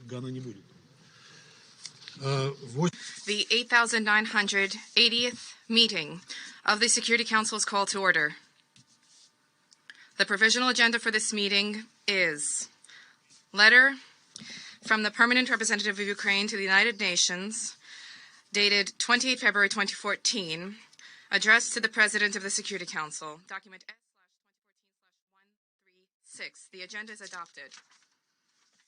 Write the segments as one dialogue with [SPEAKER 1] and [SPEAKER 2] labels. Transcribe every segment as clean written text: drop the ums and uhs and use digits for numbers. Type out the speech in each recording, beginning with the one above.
[SPEAKER 1] Гана не будет.
[SPEAKER 2] The 8,980th meeting of the Security Council is called to order. The provisional agenda for this meeting is letter from the Permanent Representative of Ukraine to the United Nations, dated 28 February 2014, addressed to the President of the Security Council, document S/2014/136. The agenda is adopted.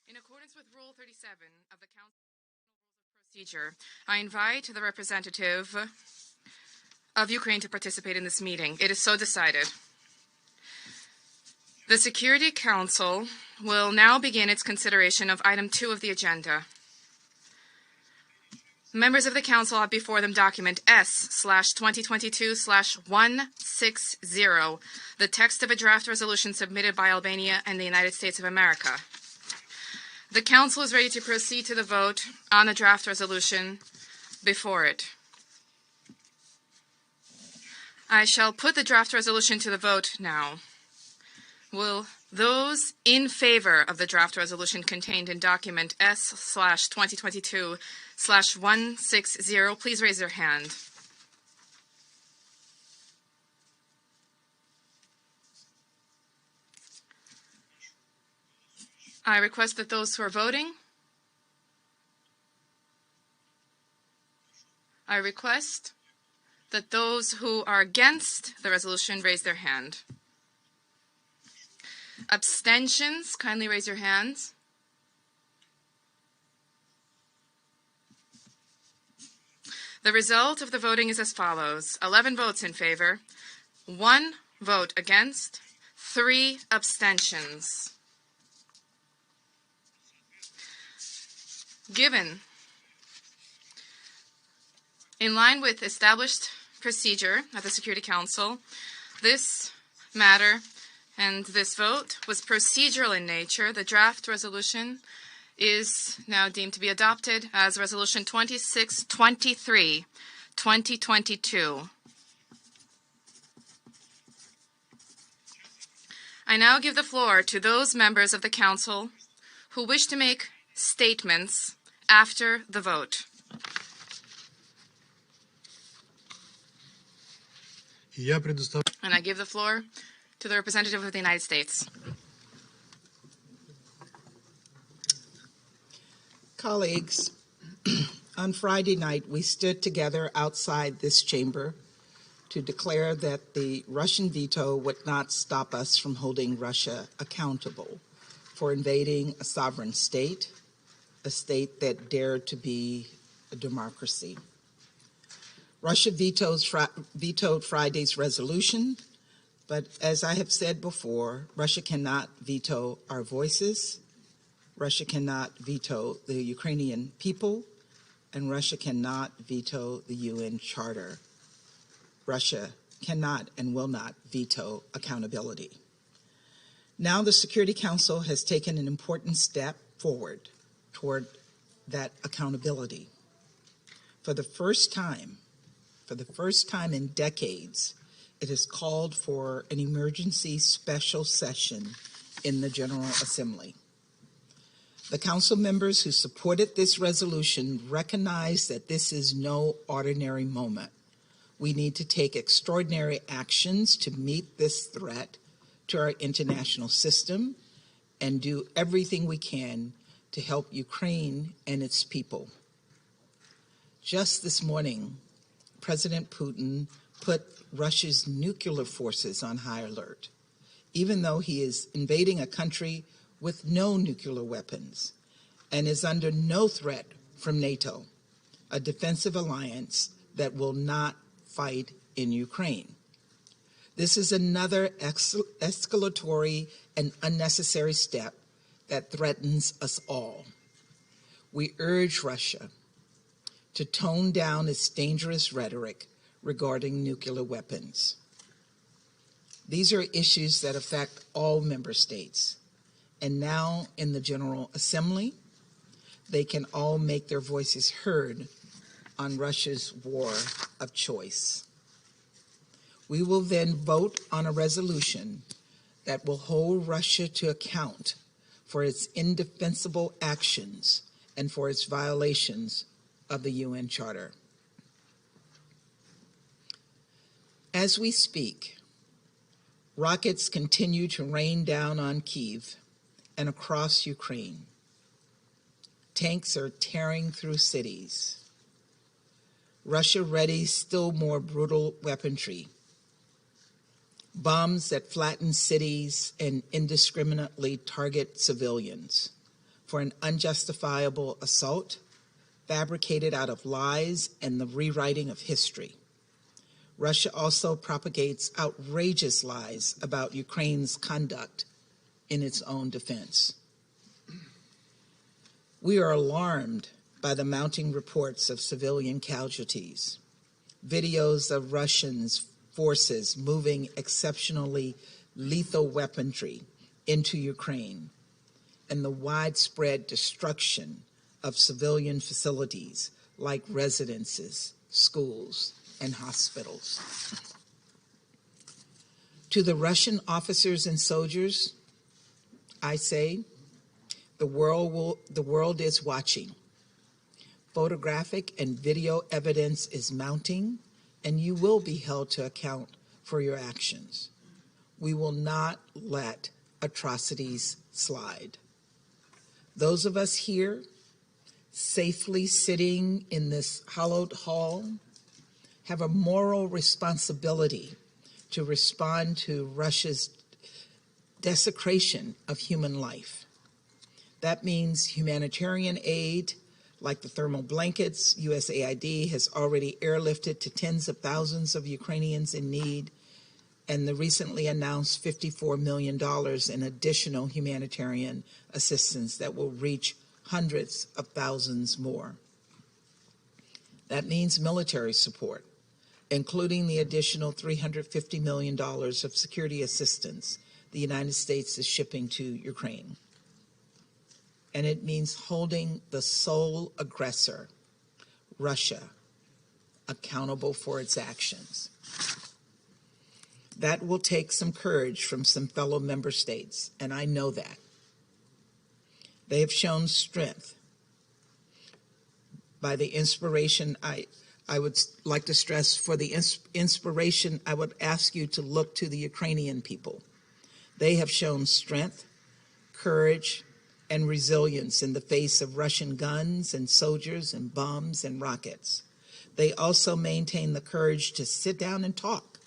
[SPEAKER 2] In accordance with Rule 37 of the Council procedure, I invite the representative of Ukraine to participate in this meeting. It is so decided. The Security Council will now begin its consideration of item 2 of the agenda. Members of the Council have before them document S/2022/160, the text of a draft resolution submitted by Albania and the United States of America. The Council is ready to proceed to the vote on the draft resolution before it. I shall put the draft resolution to the vote now. Will those in favor of the draft resolution contained in document S/2022/160 please raise their hand? I request that those who are voting, I request that those who are against the resolution raise their hand. Abstentions, kindly raise your hands. The result of the voting is as follows: 11 votes in favor, 1 vote against, 3 abstentions. Given, in line with established procedure at the Security Council, this matter and this vote was procedural in nature, the draft resolution is now deemed to be adopted as Resolution 2623, 2022. I now give the floor to those members of the Council who wish to make statements after the vote. And I give the floor to the representative of the United States.
[SPEAKER 3] Colleagues, on Friday night, we stood together outside this chamber to declare that the Russian veto would not stop us from holding Russia accountable for invading a sovereign state, a state that dared to be a democracy. Russia vetoed Friday's resolution, but as I have said before, Russia cannot veto our voices, Russia cannot veto the Ukrainian people, and Russia cannot veto the UN Charter. Russia cannot and will not veto accountability. Now the Security Council has taken an important step forward toward that accountability. For the first time in decades, it has called for an emergency special session in the General Assembly. The Council members who supported this resolution recognize that this is no ordinary moment. We need to take extraordinary actions to meet this threat to our international system and do everything we can to help Ukraine and its people. Just this morning, President Putin put Russia's nuclear forces on high alert, even though he is invading a country with no nuclear weapons and is under no threat from NATO, a defensive alliance that will not fight in Ukraine. This is another escalatory and unnecessary step that threatens us all. We urge Russia to tone down its dangerous rhetoric regarding nuclear weapons. These are issues that affect all member states, and now in the General Assembly, they can all make their voices heard on Russia's war of choice. We will then vote on a resolution that will hold Russia to account for its indefensible actions and for its violations of the UN Charter. As we speak, rockets continue to rain down on Kyiv and across Ukraine. Tanks are tearing through cities. Russia readies still more brutal weaponry. Bombs that flatten cities and indiscriminately target civilians for an unjustifiable assault fabricated out of lies and the rewriting of history. Russia also propagates outrageous lies about Ukraine's conduct in its own defense. We are alarmed by the mounting reports of civilian casualties, videos of Russians' forces moving exceptionally lethal weaponry into Ukraine, and the widespread destruction of civilian facilities like residences, schools, and hospitals. To the Russian officers and soldiers, I say, the world is watching. Photographic and video evidence is mounting, and you will be held to account for your actions. We will not let atrocities slide. Those of us here, safely sitting in this hallowed hall, have a moral responsibility to respond to Russia's desecration of human life. That means humanitarian aid, like the thermal blankets USAID has already airlifted to tens of thousands of Ukrainians in need, and the recently announced $54 million in additional humanitarian assistance that will reach hundreds of thousands more. That means military support, including the additional $350 million of security assistance the United States is shipping to Ukraine. And it means holding the sole aggressor, Russia, accountable for its actions. That will take some courage from some fellow member states, and I know that. They have shown strength. By the inspiration, I would like to stress, for the inspiration, I would ask you to look to the Ukrainian people. They have shown strength, courage, and resilience in the face of Russian guns and soldiers and bombs and rockets. They also maintain the courage to sit down and talk.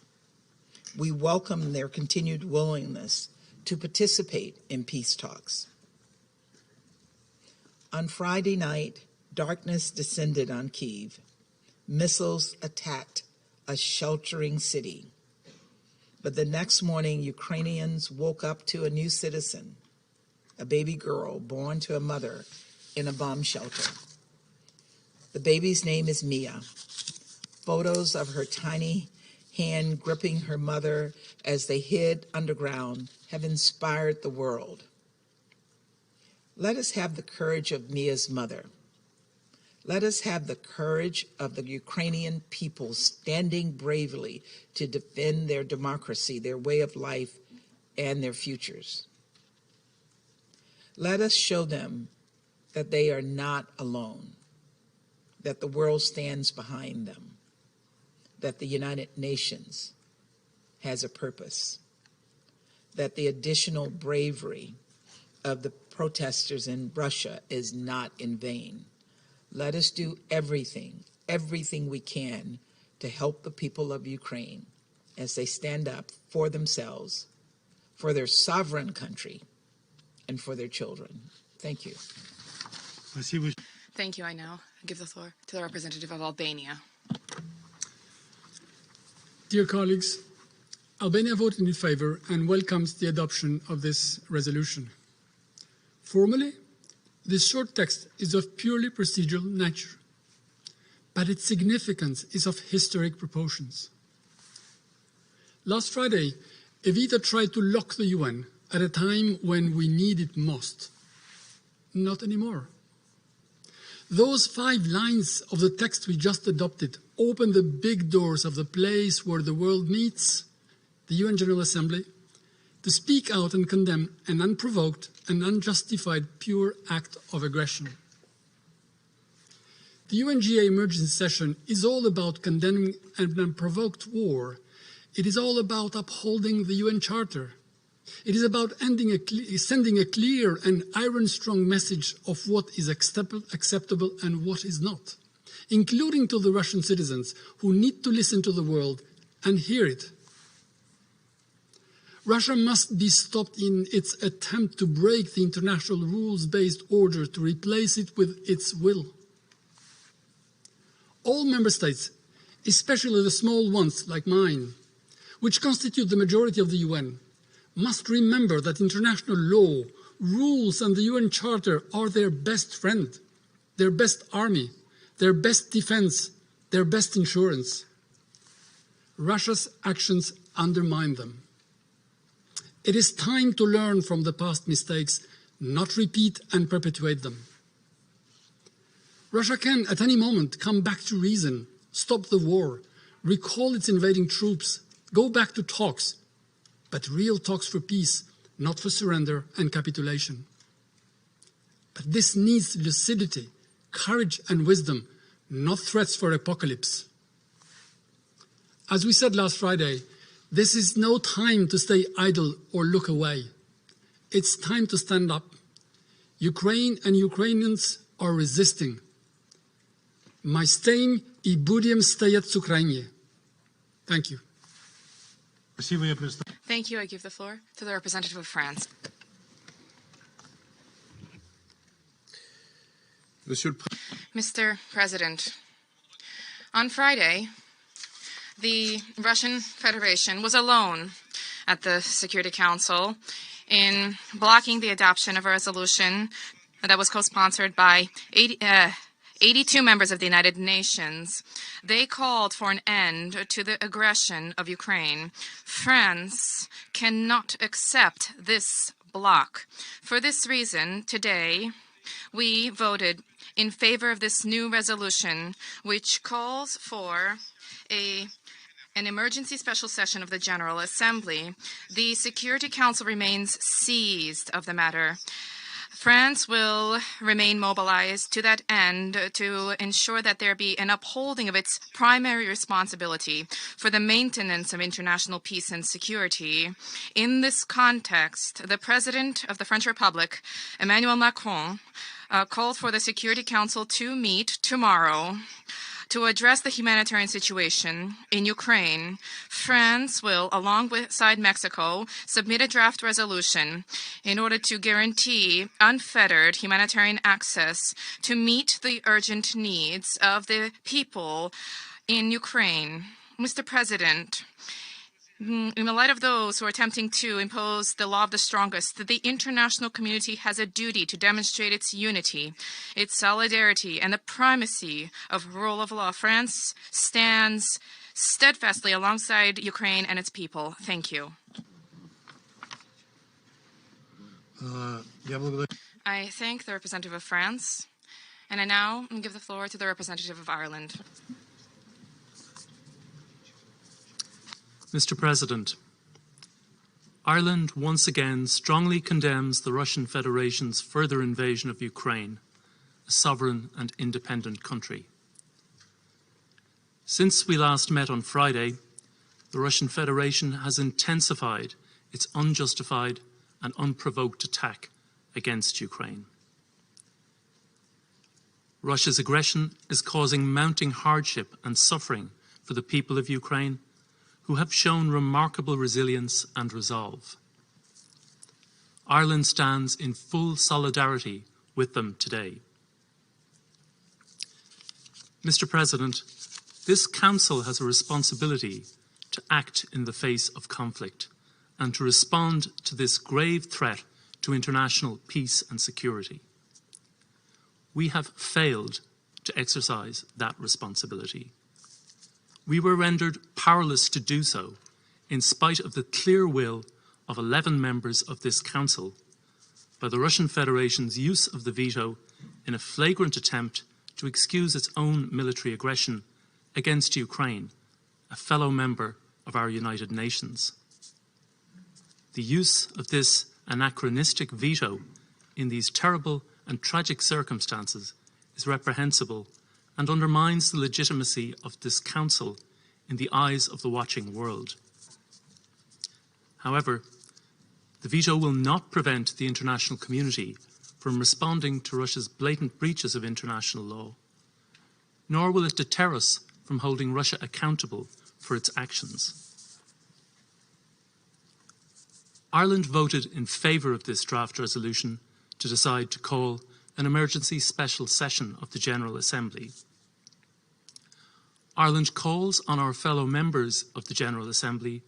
[SPEAKER 3] We welcome their continued willingness to participate in peace talks. On Friday night, darkness descended on Kyiv. Missiles attacked a sheltering city. But the next morning, Ukrainians woke up to a new citizen, a baby girl born to a mother in a bomb shelter. The baby's name is Mia. Photos of her tiny hand gripping her mother as they hid underground have inspired the world. Let us have the courage of Mia's mother. Let us have the courage of the Ukrainian people standing bravely to defend their democracy, their way of life, and their futures. Let us show them that they are not alone, that the world stands behind them, that the United Nations has a purpose, that the additional bravery of the protesters in Russia is not in vain. Let us do everything we can to help the people of Ukraine as they stand up for themselves, for their sovereign country, and for their children. Thank you.
[SPEAKER 2] Thank you. I now give the floor to the representative of Albania.
[SPEAKER 1] Dear colleagues, Albania voted in favor and welcomes the adoption of this resolution. Formally, this short text is of purely procedural nature, but its significance is of historic proportions. Last Friday, Evita tried to lock the UN at a time when we need it most. Not anymore. Those 5 lines of the text we just adopted open the big doors of the place where the world meets, the UN General Assembly, to speak out and condemn an unprovoked and unjustified pure act of aggression. The UNGA emergency session is all about condemning an unprovoked war. It is all about upholding the UN Charter. It is about sending a clear and iron-strong message of what is acceptable and what is not, including to the Russian citizens who need to listen to the world and hear it. Russia must be stopped in its attempt to break the international rules-based order to replace it with its will. All member states, especially the small ones like mine, which constitute the majority of the UN, must remember that international law, rules and the UN Charter are their best friend, their best army, their best defense, their best insurance. Russia's actions undermine them. It is time to learn from the past mistakes, not repeat and perpetuate them. Russia can, at any moment, come back to reason, stop the war, recall its invading troops, go back to talks, but real talks for peace, not for surrender and capitulation. But this needs lucidity, courage and wisdom, not threats for apocalypse. As we said last Friday, this is no time to stay idle or look away. It's time to stand up. Ukraine and Ukrainians are resisting. My stain и будем стоять с Украине. Thank you.
[SPEAKER 2] Thank you. I give the floor to the representative of France. Mr. President, on Friday, the Russian Federation was alone at the Security Council in blocking the adoption of a resolution that was co-sponsored by 82 members of the United Nations. They called for an end to the aggression of Ukraine. France cannot accept this block. For this reason, today, we voted in favor of this new resolution, which calls for an emergency special session of the General Assembly. The Security Council remains seized of the matter. France will remain mobilized to that end to ensure that there be an upholding of its primary responsibility for the maintenance of international peace and security. In this context, the President of the French Republic, Emmanuel Macron, called for the Security Council to meet tomorrow to address the humanitarian situation in Ukraine. France will, alongside Mexico, submit a draft resolution in order to guarantee unfettered humanitarian access to meet the urgent needs of the people in Ukraine. Mr. President, in the light of those who are attempting to impose the law of the strongest, the international community has a duty to demonstrate its unity, its solidarity, and the primacy of rule of law. France stands steadfastly alongside Ukraine and its people. Thank you. I thank the representative of France, and I now give the floor to the representative of Ireland.
[SPEAKER 4] Mr. President, Ireland once again strongly condemns the Russian Federation's further invasion of Ukraine, a sovereign and independent country. Since we last met on Friday, the Russian Federation has intensified its unjustified and unprovoked attack against Ukraine. Russia's aggression is causing mounting hardship and suffering for the people of Ukraine, who have shown remarkable resilience and resolve. Ireland stands in full solidarity with them today. Mr. President, this Council has a responsibility to act in the face of conflict and to respond to this grave threat to international peace and security. We have failed to exercise that responsibility. We were rendered powerless to do so in spite of the clear will of 11 members of this Council by the Russian Federation's use of the veto in a flagrant attempt to excuse its own military aggression against Ukraine, a fellow member of our United Nations. The use of this anachronistic veto in these terrible and tragic circumstances is reprehensible and undermines the legitimacy of this Council in the eyes of the watching world. However, the veto will not prevent the international community from responding to Russia's blatant breaches of international law, nor will it deter us from holding Russia accountable for its actions. Ireland voted in favour of this draft resolution to decide to call an emergency special session of the General Assembly. Ireland calls on our fellow members of the General Assembly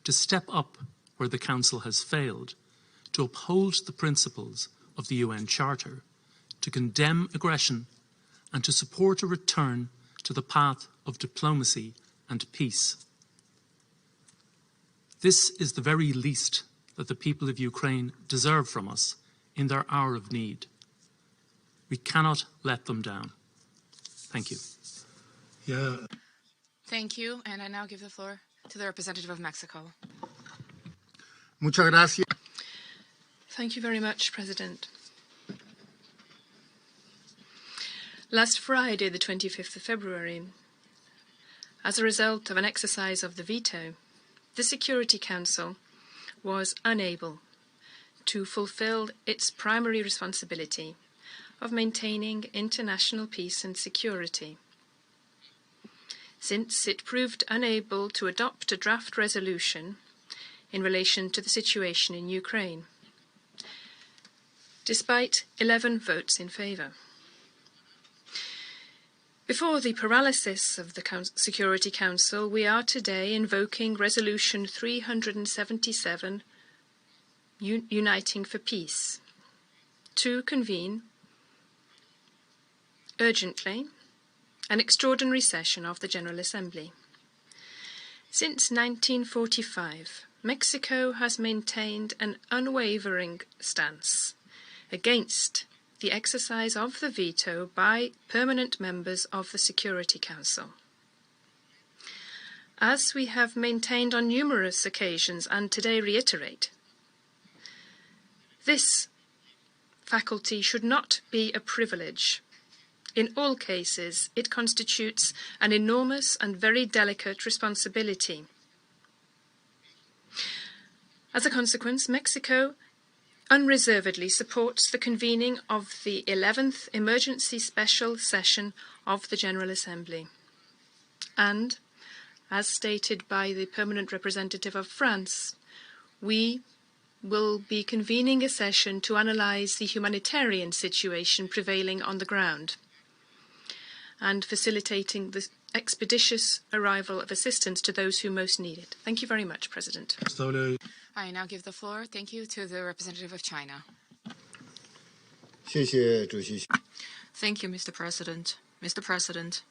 [SPEAKER 4] to step up where the Council has failed, to uphold the principles of the UN Charter, to condemn aggression and to support a return to the path of diplomacy and peace. This is the very least that the people of Ukraine deserve from us in their hour of need. We cannot let them down. Thank you.
[SPEAKER 5] Yeah.
[SPEAKER 2] Thank you, and I now give the floor to the representative of Mexico.
[SPEAKER 5] Muchas gracias.
[SPEAKER 6] Thank you very much, President. Last Friday, the 25th of February, as a result of an exercise of the veto, the Security Council was unable to fulfill its primary responsibility of maintaining international peace and security, since it proved unable to adopt a draft resolution in relation to the situation in Ukraine, despite 11 votes in favour. Before the paralysis of the Security Council, we are today invoking Resolution 377, Uniting for Peace, to convene urgently an extraordinary session of the General Assembly. Since 1945, Mexico has maintained an unwavering stance against the exercise of the veto by permanent members of the Security Council. As we have maintained on numerous occasions and today reiterate, this faculty should not be a privilege. In all cases, it constitutes an enormous and very delicate responsibility. As a consequence, Mexico unreservedly supports the convening of the 11th Emergency Special Session of the General Assembly. And, as stated by the Permanent Representative of France, we will be convening a session to analyse the humanitarian situation prevailing on the ground and facilitating the expeditious arrival of assistance to those who most need it. Thank you very much, President.
[SPEAKER 2] I now give the floor, thank you, to the representative of China.
[SPEAKER 5] 谢谢主席。
[SPEAKER 7] Thank you, Mr. President. Mr. President,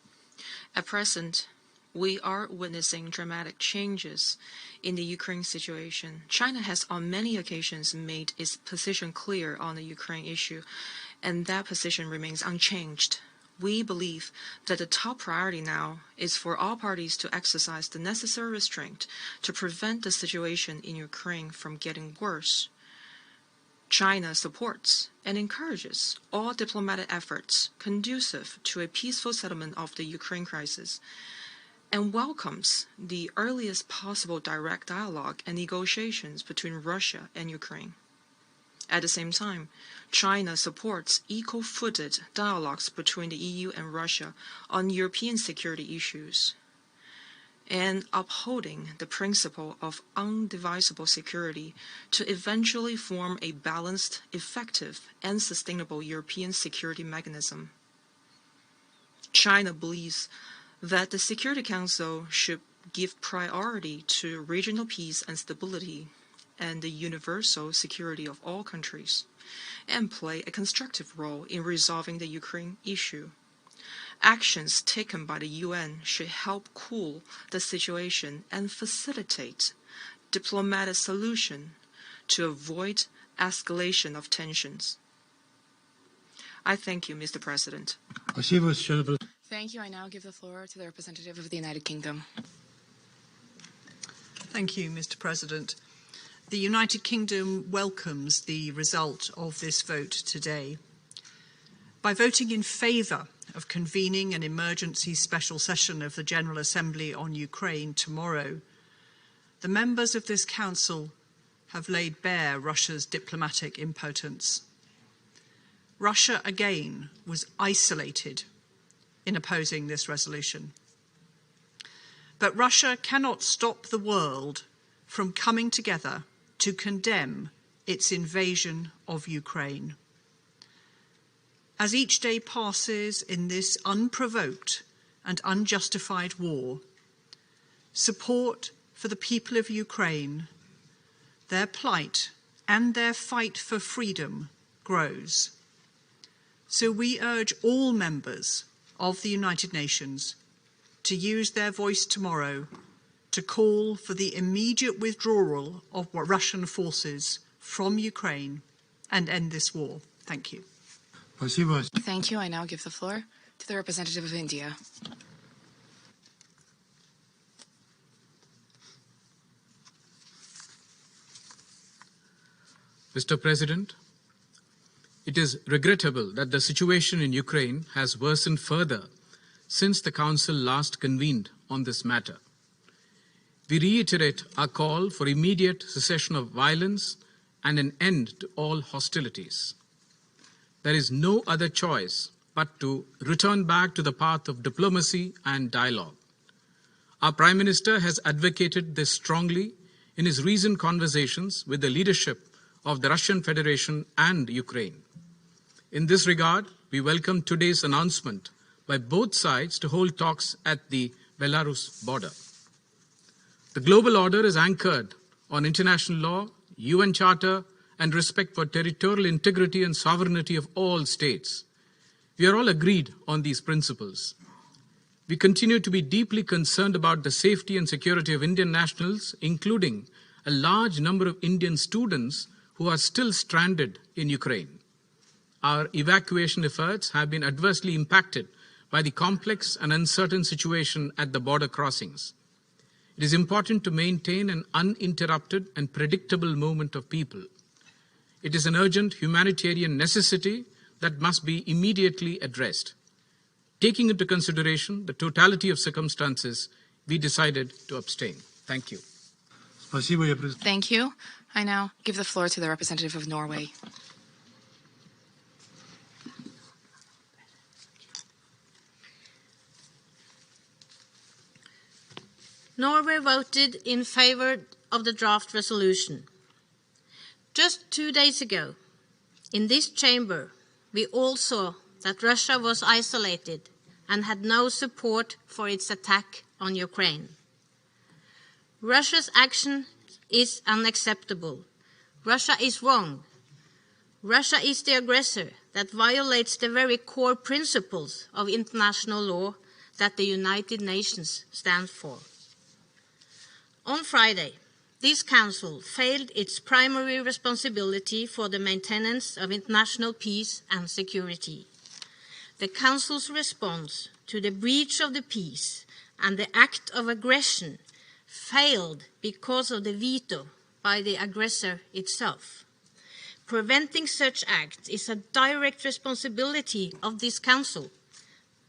[SPEAKER 7] at present, we are witnessing dramatic changes in the Ukraine situation. China has on many occasions made its position clear on the Ukraine issue, and that position remains unchanged. We believe that the top priority now is for all parties to exercise the necessary restraint to prevent the situation in Ukraine from getting worse. China supports and encourages all diplomatic efforts conducive to a peaceful settlement of the Ukraine crisis, and welcomes the earliest possible direct dialogue and negotiations between Russia and Ukraine. At the same time, China supports equal-footed dialogues between the EU and Russia on European security issues, and upholding the principle of undivisible security to eventually form a balanced, effective, and sustainable European security mechanism. China believes that the Security Council should give priority to regional peace and stability and the universal security of all countries, and play a constructive role in resolving the Ukraine issue. Actions taken by the UN should help cool the situation and facilitate diplomatic solution to avoid escalation of tensions. I thank you, Mr. President.
[SPEAKER 2] Thank you. I now give the floor to the representative of the United Kingdom.
[SPEAKER 8] Thank you, Mr. President. The United Kingdom welcomes the result of this vote today. By voting in favour of convening an emergency special session of the General Assembly on Ukraine tomorrow, the members of this Council have laid bare Russia's diplomatic impotence. Russia again was isolated in opposing this resolution. But Russia cannot stop the world from coming together to condemn its invasion of Ukraine. As each day passes in this unprovoked and unjustified war, support for the people of Ukraine, their plight and their fight for freedom grows. So we urge all members of the United Nations to use their voice tomorrow to call for the immediate withdrawal of Russian forces from Ukraine and end this war. Thank you.
[SPEAKER 2] Thank you. I now give the floor to the representative of India.
[SPEAKER 9] Mr. President, it is regrettable that the situation in Ukraine has worsened further since the Council last convened on this matter. We reiterate our call for immediate cessation of violence and an end to all hostilities. There is no other choice but to return back to the path of diplomacy and dialogue. Our Prime Minister has advocated this strongly in his recent conversations with the leadership of the Russian Federation and Ukraine. In this regard, we welcome today's announcement by both sides to hold talks at the Belarus border. The global order is anchored on international law, UN Charter, and respect for territorial integrity and sovereignty of all states. We are all agreed on these principles. We continue to be deeply concerned about the safety and security of Indian nationals, including a large number of Indian students who are still stranded in Ukraine. Our evacuation efforts have been adversely impacted by the complex and uncertain situation at the border crossings. It is important to maintain an uninterrupted and predictable movement of people. It is an urgent humanitarian necessity that must be immediately addressed. Taking into consideration the totality of circumstances, we decided to abstain. Thank you.
[SPEAKER 2] Thank you. I now give the floor to the representative of Norway.
[SPEAKER 10] Norway voted in favor of the draft resolution. Just 2 days ago, in this chamber, we all saw that Russia was isolated and had no support for its attack on Ukraine. Russia's action is unacceptable. Russia is wrong. Russia is the aggressor that violates the very core principles of international law that the United Nations stands for. On Friday, this Council failed its primary responsibility for the maintenance of international peace and security. The Council's response to the breach of the peace and the act of aggression failed because of the veto by the aggressor itself. Preventing such acts is a direct responsibility of this Council.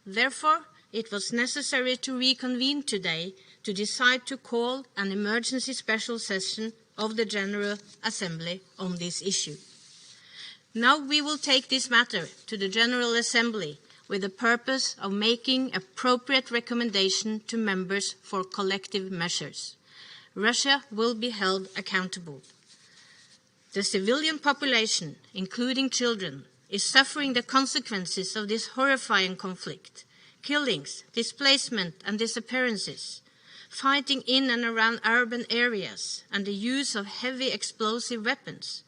[SPEAKER 10] Therefore, it was necessary to reconvene today to decide to call an emergency special session of the General Assembly on this issue. Now we will take this matter to the General Assembly with the purpose of making appropriate recommendation to members for collective measures. Russia will be held accountable. The civilian population, including children, is suffering the consequences of this horrifying conflict. Killings, displacement and disappearances, fighting in and around urban areas, and the use of heavy explosive weapons,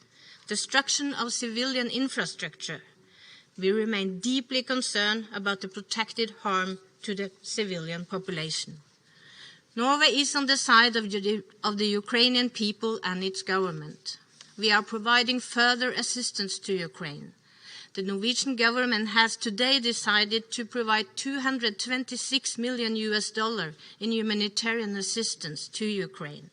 [SPEAKER 10] destruction of civilian infrastructure. We remain deeply concerned about the protected harm to the civilian population. Norway is on the side of the Ukrainian people and its government. We are providing further assistance to Ukraine. The Norwegian government has today decided to provide $226 million in humanitarian assistance to Ukraine.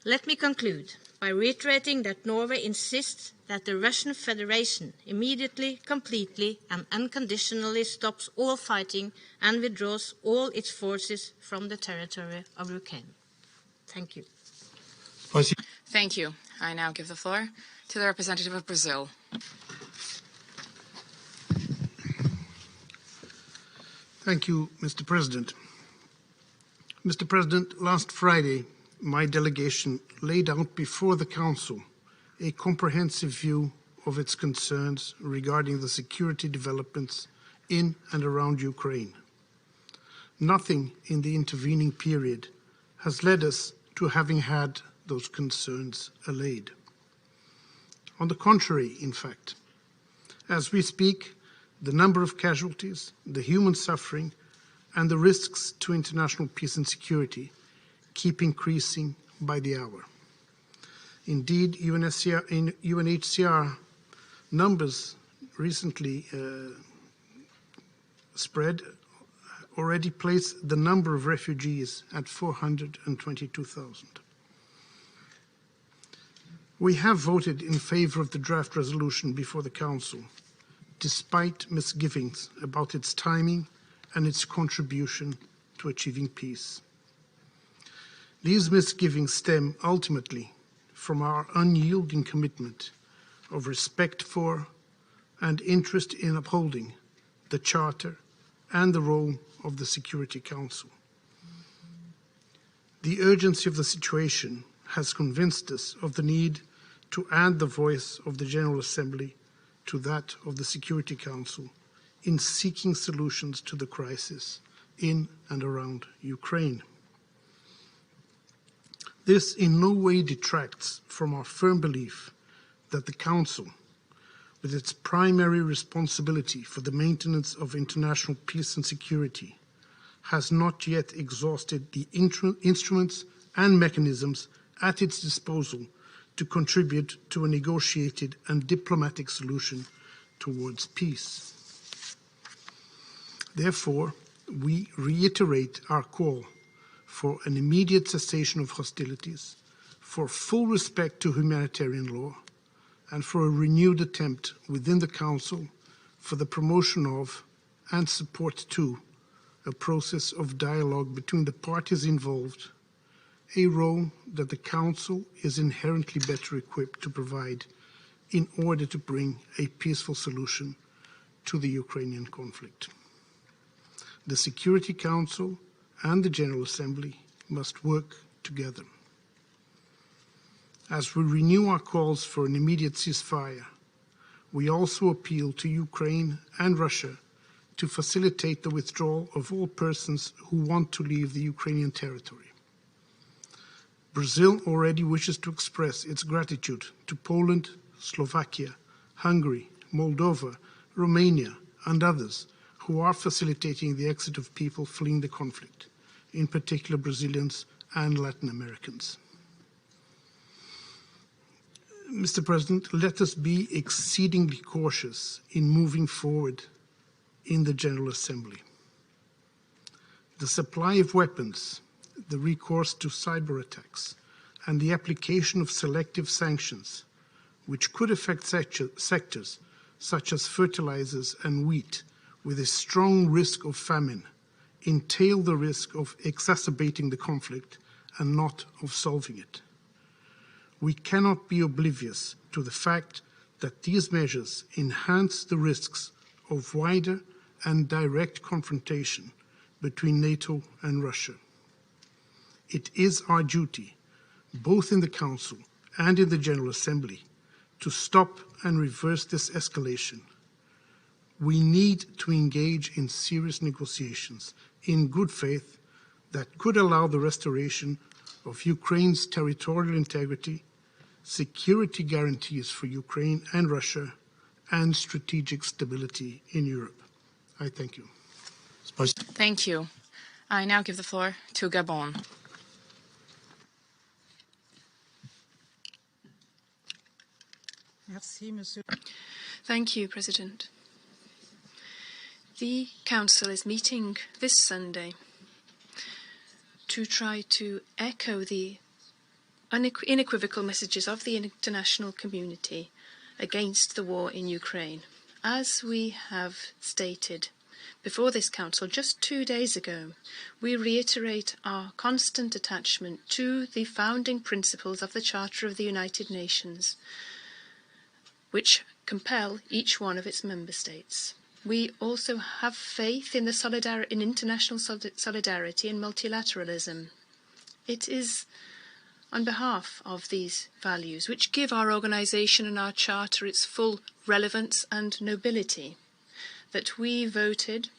[SPEAKER 10] Let me conclude by reiterating that Norway insists that the Russian Federation immediately, completely and unconditionally stops all fighting and withdraws all its forces from the territory of Ukraine. Thank you.
[SPEAKER 2] Thank you. I now give the floor to the representative of Brazil.
[SPEAKER 11] Thank you, Mr. President. Mr. President, last Friday, my delegation laid out before the Council a comprehensive view of its concerns regarding the security developments in and around Ukraine. Nothing in the intervening period has led us to having had those concerns allayed. On the contrary, in fact, as we speak, the number of casualties, the human suffering, and the risks to international peace and security keep increasing by the hour. Indeed, UNHCR numbers recently spread already place the number of refugees at 422,000. We have voted in favor of the draft resolution before the Council, despite misgivings about its timing and its contribution to achieving peace. These misgivings stem ultimately from our unyielding commitment of respect for and interest in upholding the Charter and the role of the Security Council. The urgency of the situation has convinced us of the need to add the voice of the General Assembly to that of the Security Council in seeking solutions to the crisis in and around Ukraine. This in no way detracts from our firm belief that the Council, with its primary responsibility for the maintenance of international peace and security, has not yet exhausted the instruments and mechanisms at its disposal to contribute to a negotiated and diplomatic solution towards peace. Therefore, we reiterate our call for an immediate cessation of hostilities, for full respect to humanitarian law, and for a renewed attempt within the Council for the promotion of and support to a process of dialogue between the parties involved, a role that the Council is inherently better equipped to provide in order to bring a peaceful solution to the Ukrainian conflict. The Security Council and the General Assembly must work together. As we renew our calls for an immediate ceasefire, we also appeal to Ukraine and Russia to facilitate the withdrawal of all persons who want to leave the Ukrainian territory. Brazil already wishes to express its gratitude to Poland, Slovakia, Hungary, Moldova, Romania, and others who are facilitating the exit of people fleeing the conflict, in particular Brazilians and Latin Americans. Mr. President, let us be exceedingly cautious in moving forward in the General Assembly. The supply of weapons, the recourse to cyber attacks, and the application of selective sanctions, which could affect sectors such as fertilizers and wheat, with a strong risk of famine, entail the risk of exacerbating the conflict and not of solving it. We cannot be oblivious to the fact that these measures enhance the risks of wider and direct confrontation between NATO and Russia. It is our duty, both in the Council and in the General Assembly, to stop and reverse this escalation. We need to engage in serious negotiations in good faith that could allow the restoration of Ukraine's territorial integrity, security guarantees for Ukraine and Russia, and strategic stability in Europe. I thank you.
[SPEAKER 2] Thank you. I now give the floor to Gabon.
[SPEAKER 6] Thank you, President. The Council is meeting this Sunday to try to echo the unequivocal messages of the international community against the war in Ukraine. As we have stated before this Council just 2 days ago, we reiterate our constant attachment to the founding principles of the Charter of the United Nations, which compel each one of its member states. We also have faith in in international solidarity and multilateralism. It is on behalf of these values, which give our organisation and our charter its full relevance and nobility, that we voted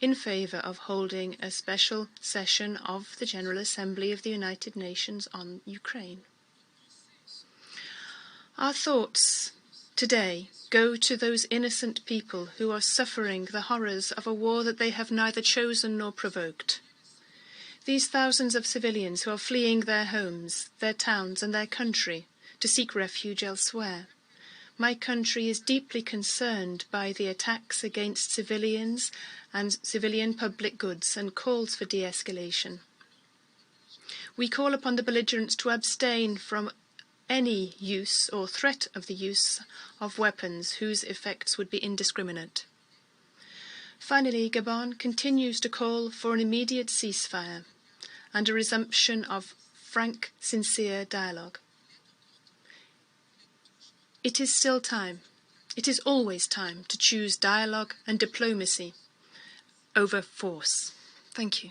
[SPEAKER 6] in favour of holding a special session of the General Assembly of the United Nations on Ukraine. Our thoughts today go to those innocent people who are suffering the horrors of a war that they have neither chosen nor provoked. These thousands of civilians who are fleeing their homes, their towns and their country to seek refuge elsewhere. My country is deeply concerned by the attacks against civilians and civilian public goods and calls for de-escalation. We call upon the belligerents to abstain from any use or threat of the use of weapons whose effects would be indiscriminate. Finally, Gabon continues to call for an immediate ceasefire and a resumption of frank, sincere dialogue. It is still time. It is always time to choose dialogue and diplomacy over force. Thank you.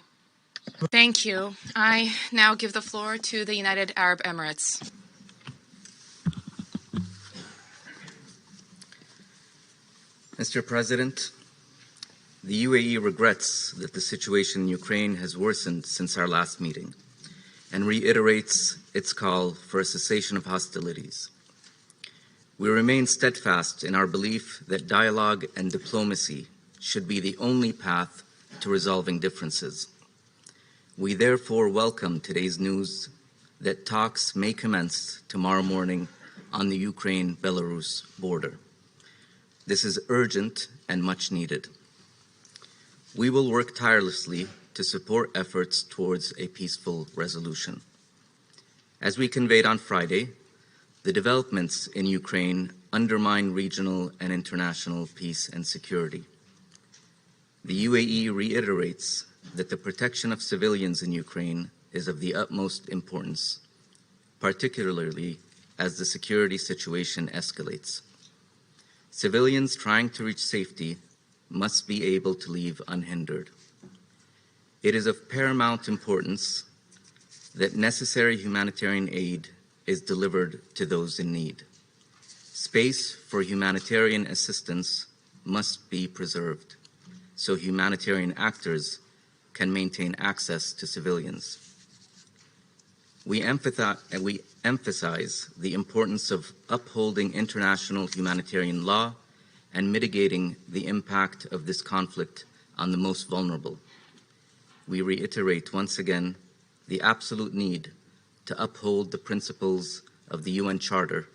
[SPEAKER 2] Thank you. I now give the floor to the United Arab Emirates.
[SPEAKER 12] Mr. President, the UAE regrets that the situation in Ukraine has worsened since our last meeting and reiterates its call for a cessation of hostilities. We remain steadfast in our belief that dialogue and diplomacy should be the only path to resolving differences. We therefore welcome today's news that talks may commence tomorrow morning on the Ukraine-Belarus border. This is urgent and much needed. We will work tirelessly to support efforts towards a peaceful resolution. As we conveyed on Friday, the developments in Ukraine undermine regional and international peace and security. The UAE reiterates that the protection of civilians in Ukraine is of the utmost importance, particularly as the security situation escalates. Civilians trying to reach safety must be able to leave unhindered. It is of paramount importance that necessary humanitarian aid is delivered to those in need. Space for humanitarian assistance must be preserved so humanitarian actors can maintain access to civilians. We emphasize the importance of upholding international humanitarian law and mitigating the impact of this conflict on the most vulnerable. We reiterate once again the absolute need to uphold the principles of the UN Charter,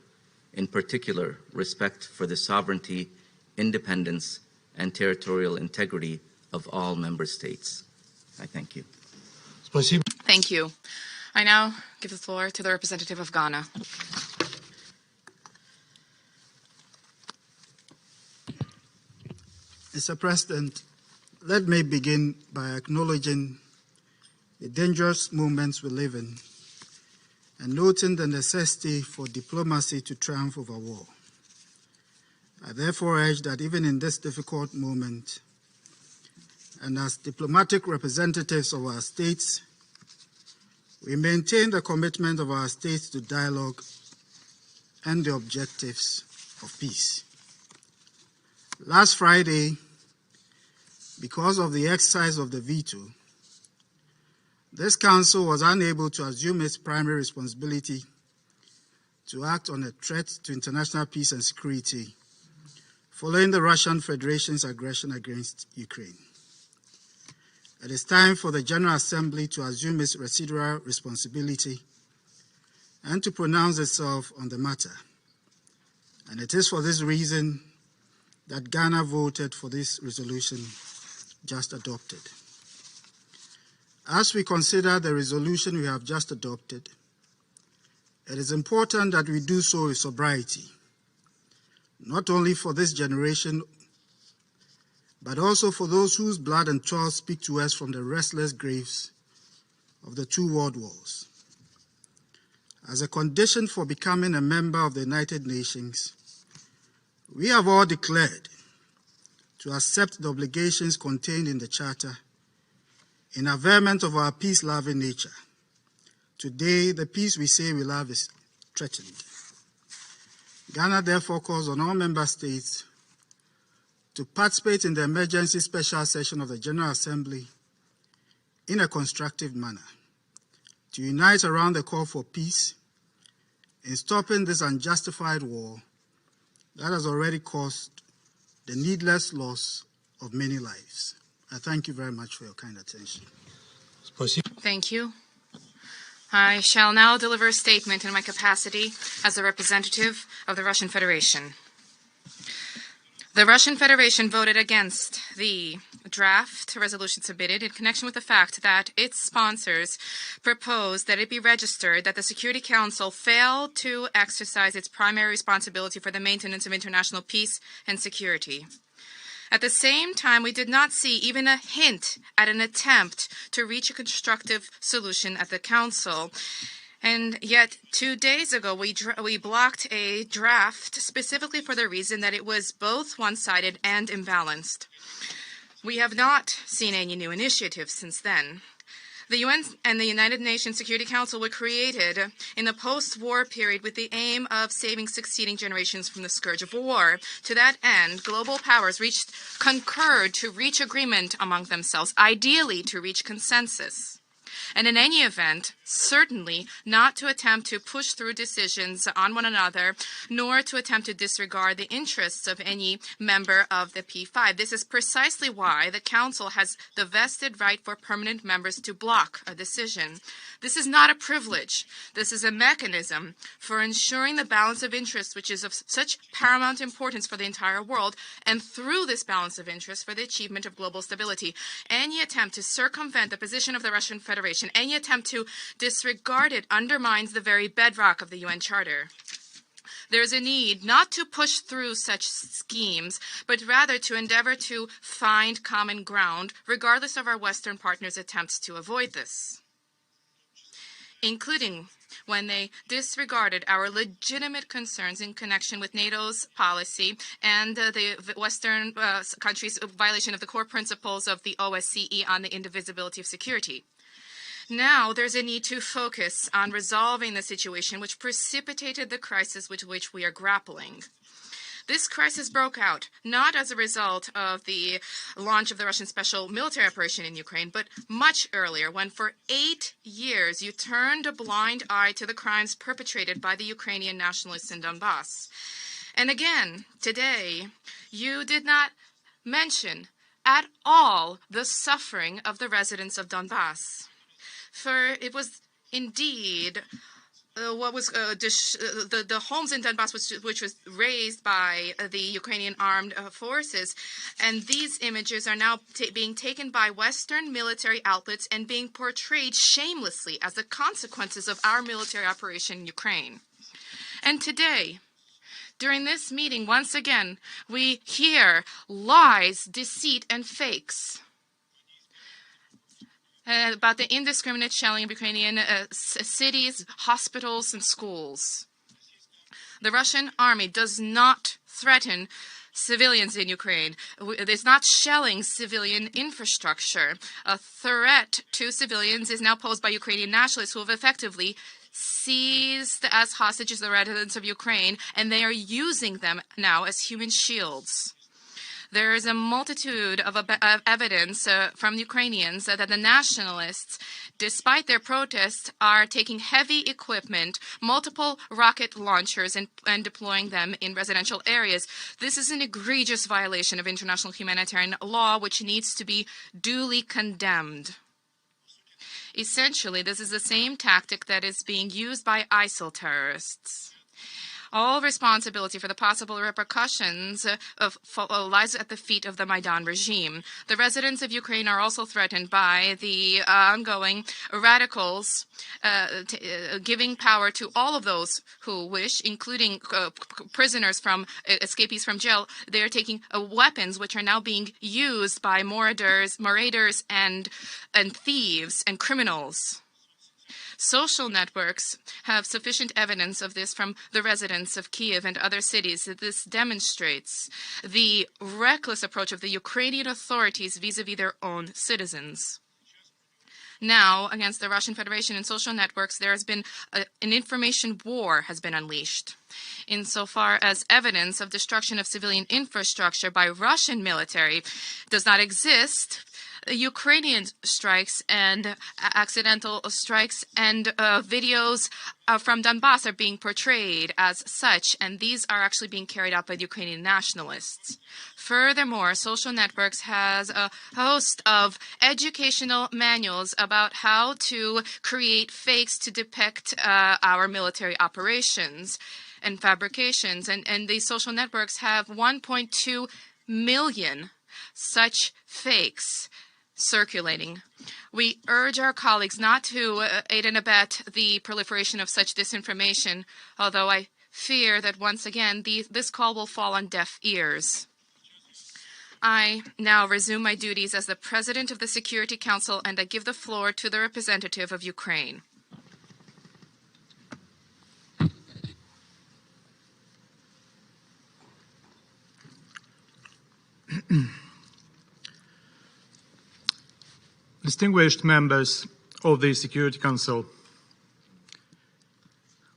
[SPEAKER 12] in particular respect for the sovereignty, independence, and territorial integrity of all member states. I thank you.
[SPEAKER 2] Thank you. I now give the floor to the representative of Ghana.
[SPEAKER 13] Mr. President, let me begin by acknowledging the dangerous moments we live in and noting the necessity for diplomacy to triumph over war. I therefore urge that even in this difficult moment, and as diplomatic representatives of our states, we maintain the commitment of our states to dialogue and the objectives of peace. Last Friday, because of the exercise of the veto, this Council was unable to assume its primary responsibility to act on a threat to international peace and security following the Russian Federation's aggression against Ukraine. It is time for the General Assembly to assume its residual responsibility and to pronounce itself on the matter. And it is for this reason that Ghana voted for this resolution just adopted. As we consider the resolution we have just adopted, It is important that we do so with sobriety, not only for this generation, but also for those whose blood and toil speak to us from the restless graves of the two world wars. As a condition for becoming a member of the United Nations, we have all declared to accept the obligations contained in the Charter in averment of our peace-loving nature. Today, the peace we say we love is threatened. Ghana therefore calls on all member states to participate in the emergency special session of the General Assembly in a constructive manner, to unite around the call for peace in stopping this unjustified war that has already caused the needless loss of many lives. I thank you very much for your kind attention.
[SPEAKER 2] Thank you. I shall now deliver a statement in my capacity as a representative of the Russian Federation. The Russian Federation voted against the draft resolution submitted in connection with the fact that its sponsors proposed that it be registered that the Security Council failed to exercise its primary responsibility for the maintenance of international peace and security. At the same time, we did not see even a hint at an attempt to reach a constructive solution at the Council. And yet, 2 days ago, we blocked a draft specifically for the reason that it was both one-sided and imbalanced. We have not seen any new initiatives since then. The UN and the United Nations Security Council were created in the post-war period with the aim of saving succeeding generations from the scourge of war. To that end, global powers concurred to reach agreement among themselves, ideally to reach consensus. And in any event, certainly not to attempt to push through decisions on one another, nor to attempt to disregard the interests of any member of the P5. This is precisely why the Council has the vested right for permanent members to block a decision. This is not a privilege. This is a mechanism for ensuring the balance of interest, which is of such paramount importance for the entire world, and through this balance of interest for the achievement of global stability. Any attempt to circumvent the position of the Russian Federation, any attempt to disregard it undermines the very bedrock of the UN Charter. There is a need not to push through such schemes, but rather to endeavor to find common ground, regardless of our Western partners' attempts to avoid this, including when they disregarded our legitimate concerns in connection with NATO's policy and the Western countries' violation of the core principles of the OSCE on the indivisibility of security. Now there's a need to focus on resolving the situation which precipitated the crisis with which we are grappling. This crisis broke out not as a result of the launch of the Russian special military operation in Ukraine, but much earlier, when for 8 years you turned a blind eye to the crimes perpetrated by the Ukrainian nationalists in Donbass. And again, today, you did not mention at all the suffering of the residents of Donbass. For it was indeed the homes in Donbass which was raised by the Ukrainian armed forces, and these images are now being taken by Western military outlets and being portrayed shamelessly as the consequences of our military operation in Ukraine. And today, during this meeting, once again, we hear lies, deceit, and fakes about the indiscriminate shelling of Ukrainian cities, hospitals, and schools. The Russian army does not threaten civilians in Ukraine. It's not shelling civilian infrastructure. A threat to civilians is now posed by Ukrainian nationalists who have effectively seized as hostages the residents of Ukraine, and they are using them now as human shields. There is a multitude of evidence from Ukrainians that the nationalists, despite their protests, are taking heavy equipment, multiple rocket launchers, and deploying them in residential areas. This is an egregious violation of international humanitarian law, which needs to be duly condemned. Essentially, this is the same tactic that is being used by ISIL terrorists. All responsibility for the possible repercussions lies at the feet of the Maidan regime. The residents of Ukraine are also threatened by the ongoing radicals giving power to all of those who wish, including prisoners from escapees from jail. They are taking weapons which are now being used by marauders and thieves and criminals. Social networks have sufficient evidence of this from the residents of Kiev and other cities. This demonstrates the reckless approach of the Ukrainian authorities vis-à-vis their own citizens. Now, against the Russian Federation and social networks, there has been an information war has been unleashed. Insofar as evidence of destruction of civilian infrastructure by Russian military does not exist, Ukrainian strikes and accidental strikes and videos from Donbass are being portrayed as such, and these are actually being carried out by the Ukrainian nationalists. Furthermore, social networks has a host of educational manuals about how to create fakes to depict our military operations and fabrications, and these social networks have 1.2 million such fakes circulating. We urge our colleagues not to aid and abet the proliferation of such disinformation, although I fear that once again this call will fall on deaf ears. I now resume my duties as the President of the Security Council, and I give the floor to the representative of Ukraine.
[SPEAKER 14] Distinguished members of the Security Council,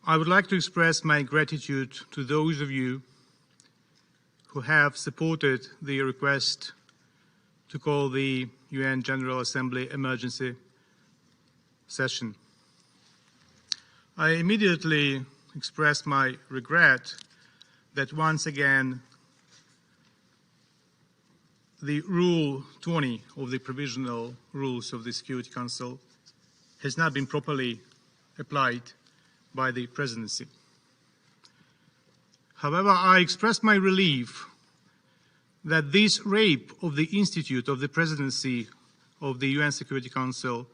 [SPEAKER 14] I would like to express my gratitude to those of you who have supported the request to call the UN General Assembly emergency session. I immediately express my regret that once again the Rule 20 of the Provisional Rules of the Security Council has not been properly applied by the Presidency. However, I express my relief that this rape of the Institute of the Presidency of the UN Security Council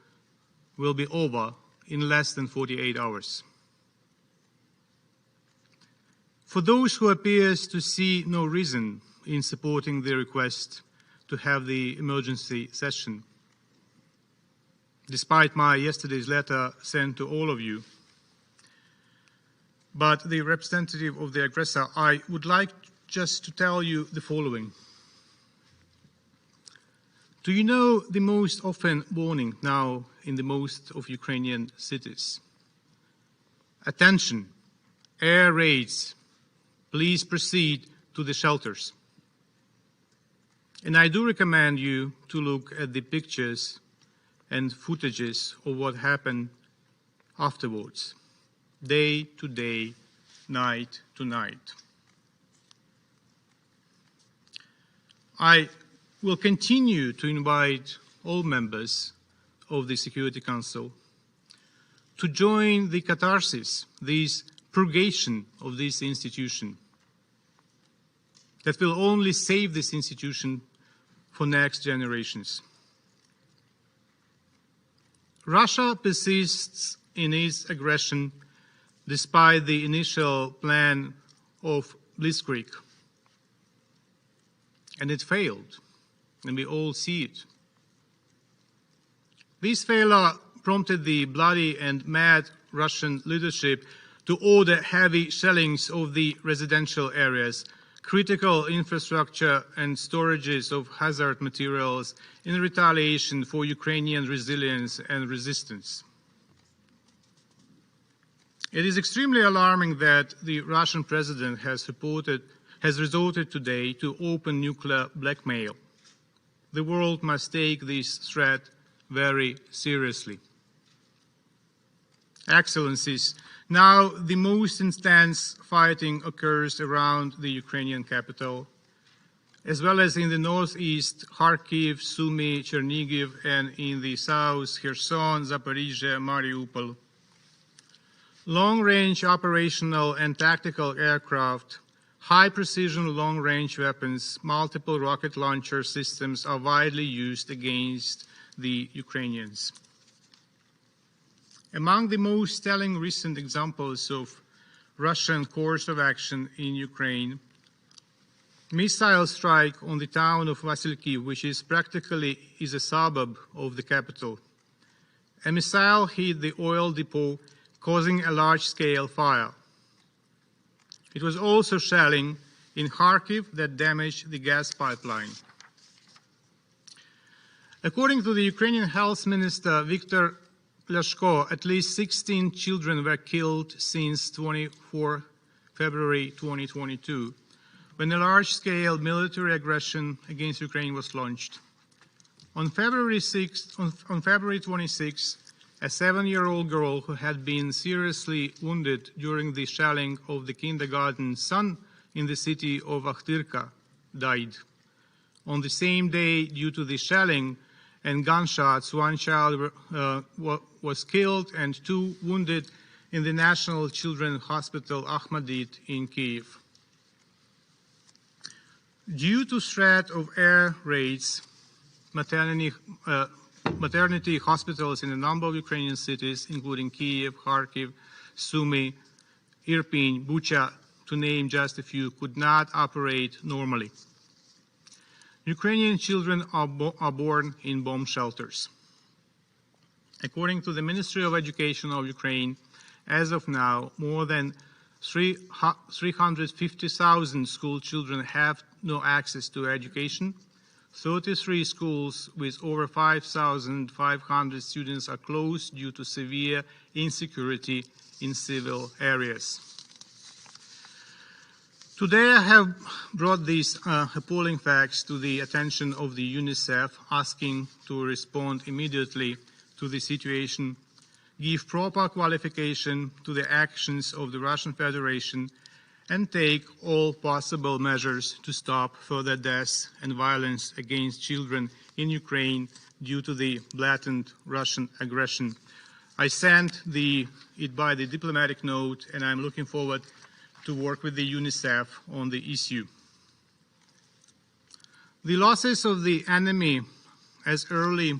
[SPEAKER 14] will be over in less than 48 hours. For those who appear to see no reason in supporting the request to have the emergency session, despite my yesterday's letter sent to all of you, but the representative of the aggressor, I would like just to tell you the following. Do you know the most often warning now in the most of Ukrainian cities? Attention, air raids, please proceed to the shelters. And I do recommend you to look at the pictures and footages of what happened afterwards, day to day, night to night. I will continue to invite all members of the Security Council to join the catharsis, this purgation of this institution that will only save this institution for next generations. Russia persists in its aggression despite the initial plan of Blitzkrieg. And it failed, and we all see it. This failure prompted the bloody and mad Russian leadership to order heavy shellings of the residential areas, critical infrastructure and storages of hazard materials in retaliation for Ukrainian resilience and resistance. It is extremely alarming that the Russian president has resorted today to open nuclear blackmail. The world must take this threat very seriously. Excellencies, now the most intense fighting occurs around the Ukrainian capital, as well as in the northeast, Kharkiv, Sumy, Chernihiv, and in the south, Kherson, Zaporizhia, Mariupol. long-range operational and tactical aircraft, high-precision long-range weapons, multiple rocket launcher systems are widely used against the Ukrainians. Among the most telling recent examples of Russian course of action in Ukraine, missile strike on the town of Vasilkiv, which is practically a suburb of the capital. A missile hit the oil depot, causing a large-scale fire. It was also shelling in Kharkiv that damaged the gas pipeline. According to the Ukrainian Health Minister Viktor Pleshko, at least 16 children were killed since 24 February 2022, when a large-scale military aggression against Ukraine was launched. On February 26, a 7-year-old girl who had been seriously wounded during the shelling of the kindergarten son in the city of Akhtirka died. On the same day, due to the shelling and gunshots, one child was killed and 2 wounded in the National Children's Hospital Ahmadit in Kyiv. Due to threat of air raids, maternity hospitals in a number of Ukrainian cities, including Kyiv, Kharkiv, Sumy, Irpin, Bucha, to name just a few, could not operate normally. Ukrainian children are born in bomb shelters. According to the Ministry of Education of Ukraine, as of now, more than 350,000 school children have no access to education. 33 schools with over 5,500 students are closed due to severe insecurity in civil areas. Today I have brought these appalling facts to the attention of the UNICEF, asking to respond immediately to the situation, give proper qualification to the actions of the Russian Federation, and take all possible measures to stop further deaths and violence against children in Ukraine due to the blatant Russian aggression. I sent it by the diplomatic note, and I'm looking forward to work with the UNICEF on the issue. The losses of the enemy as early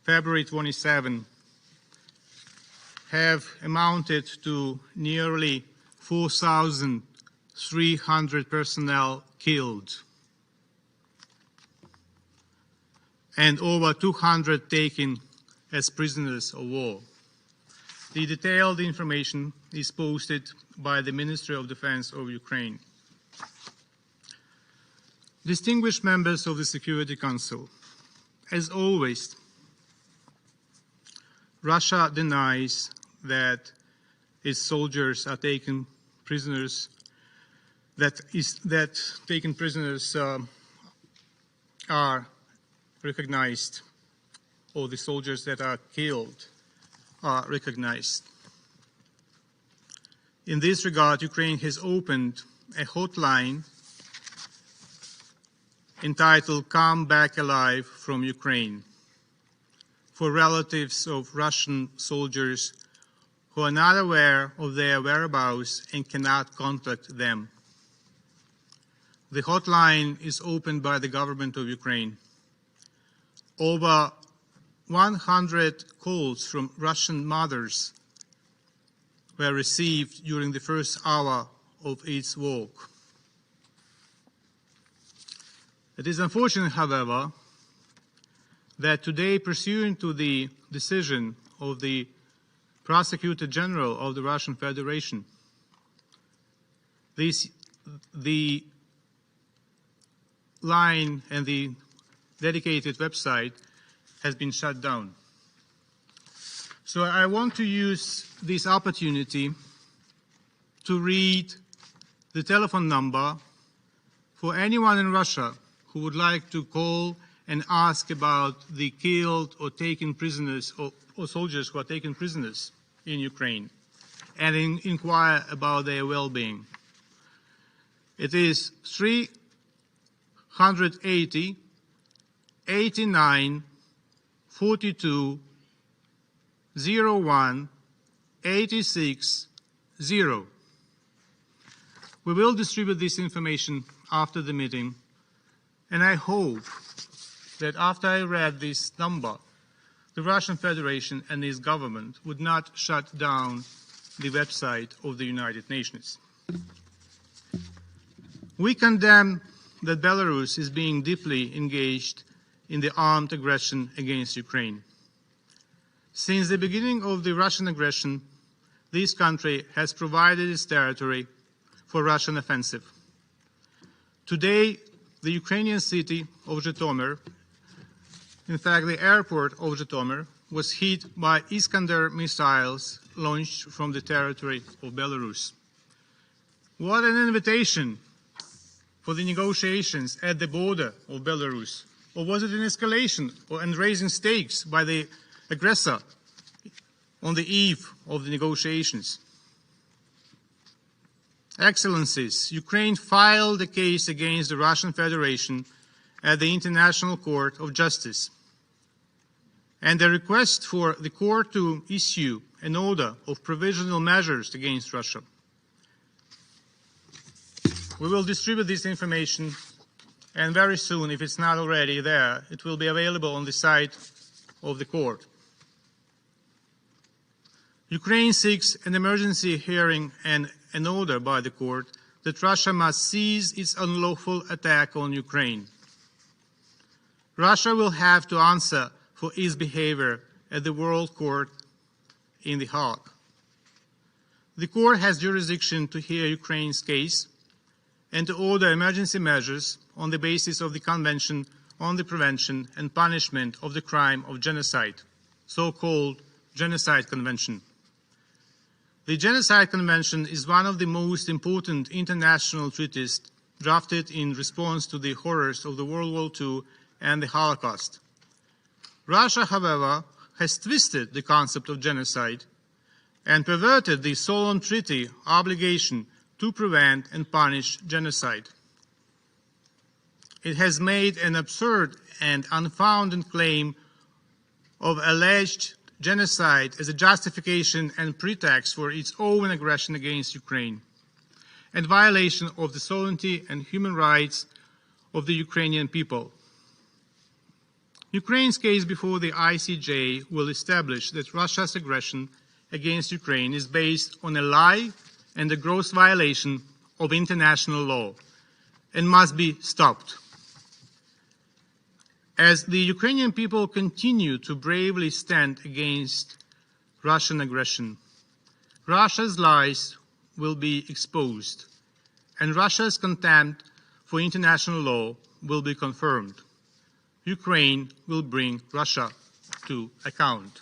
[SPEAKER 14] February 27 have amounted to nearly 4,300 personnel killed and over 200 taken as prisoners of war. The detailed information is posted by the Ministry of Defense of Ukraine. Distinguished members of the Security Council, as always, Russia denies that its soldiers are taken prisoners, that taken prisoners are recognized, or the soldiers that are killed are recognized. In this regard, Ukraine has opened a hotline entitled Come Back Alive from Ukraine for relatives of Russian soldiers who are not aware of their whereabouts and cannot contact them. The hotline is opened by the government of Ukraine. Over 100 calls from Russian mothers were received during the first hour of its work. It is unfortunate, however, that today, pursuant to the decision of the Prosecutor General of the Russian Federation, the line and the dedicated website has been shut down. So I want to use this opportunity to read the telephone number for anyone in Russia who would like to call and ask about the killed or taken prisoners or soldiers who are taken prisoners in Ukraine and inquire about their well-being. It is 380 89 42 01 860. We will distribute this information after the meeting, and I hope that after I read this number, the Russian Federation and its government would not shut down the website of the United Nations. We condemn that Belarus is being deeply engaged in the armed aggression against Ukraine. Since the beginning of the Russian aggression, this country has provided its territory for Russian offensive. Today, the Ukrainian city of Zhytomyr, in fact the airport of Zhytomyr, was hit by Iskander missiles launched from the territory of Belarus. What an invitation for the negotiations at the border of Belarus. Or was it an escalation and raising stakes by the aggressor on the eve of the negotiations? Excellencies, Ukraine filed a case against the Russian Federation at the International Court of Justice, and a request for the court to issue an order of provisional measures against Russia. We will distribute this information, and very soon, if it's not already there, it will be available on the site of the court. Ukraine seeks an emergency hearing and an order by the court that Russia must cease its unlawful attack on Ukraine. Russia will have to answer for its behavior at the World Court in The Hague. The court has jurisdiction to hear Ukraine's case and to order emergency measures on the basis of the Convention on the Prevention and Punishment of the Crime of Genocide, so-called Genocide Convention. The Genocide Convention is one of the most important international treaties drafted in response to the horrors of the World War II and the Holocaust. Russia, however, has twisted the concept of genocide and perverted the solemn treaty obligation to prevent and punish genocide. It has made an absurd and unfounded claim of alleged genocide as a justification and pretext for its own aggression against Ukraine and violation of the sovereignty and human rights of the Ukrainian people. Ukraine's case before the ICJ will establish that Russia's aggression against Ukraine is based on a lie and a gross violation of international law and must be stopped. As the Ukrainian people continue to bravely stand against Russian aggression, Russia's lies will be exposed, and Russia's contempt for international law will be confirmed. Ukraine will bring Russia to account.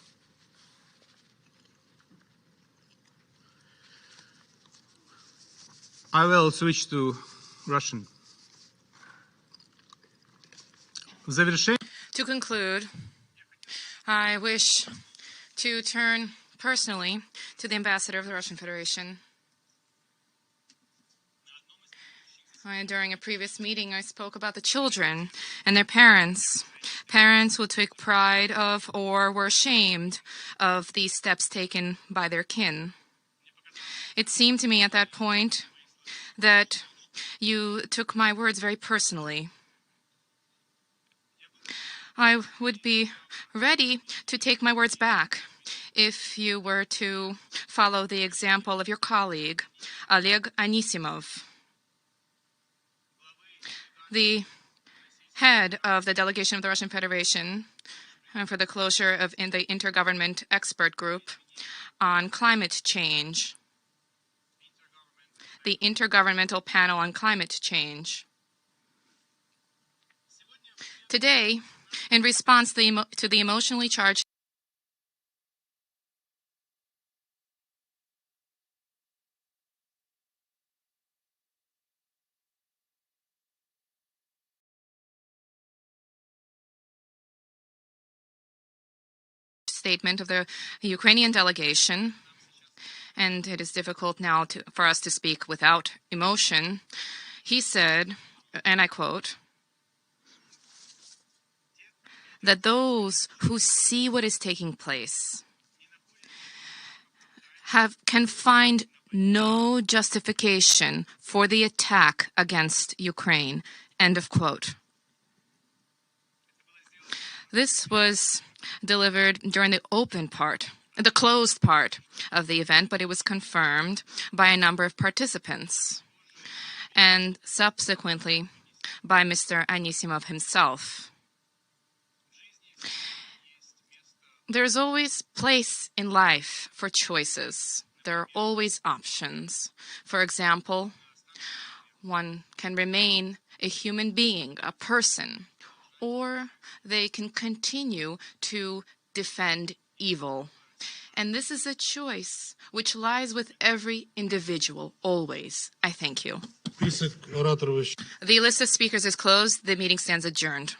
[SPEAKER 14] I will switch to Russian.
[SPEAKER 2] To conclude, I wish to turn personally to the ambassador of the Russian Federation. During a previous meeting, I spoke about the children and their parents. Parents who took pride of or were ashamed of the steps taken by their kin. It seemed to me at that point that you took my words very personally. I would be ready to take my words back if you were to follow the example of your colleague, Oleg Anisimov, the head of the delegation of the Russian Federation for the closure of the Intergovernment Expert Group on Climate Change, the Intergovernmental Panel on Climate Change. Today, in response to the emotionally charged statement of the Ukrainian delegation, and it is difficult now for us to speak without emotion, he said, and I quote, that those who see what is taking place can find no justification for the attack against Ukraine. End of quote. This was delivered during the closed part of the event, but it was confirmed by a number of participants and subsequently by Mr. Anisimov himself. There's always place in life for choices. There are always options. For example, one can remain a human being, a person, or they can continue to defend evil. And this is a choice which lies with every individual, always. I thank you. The list of speakers is closed. The meeting stands adjourned.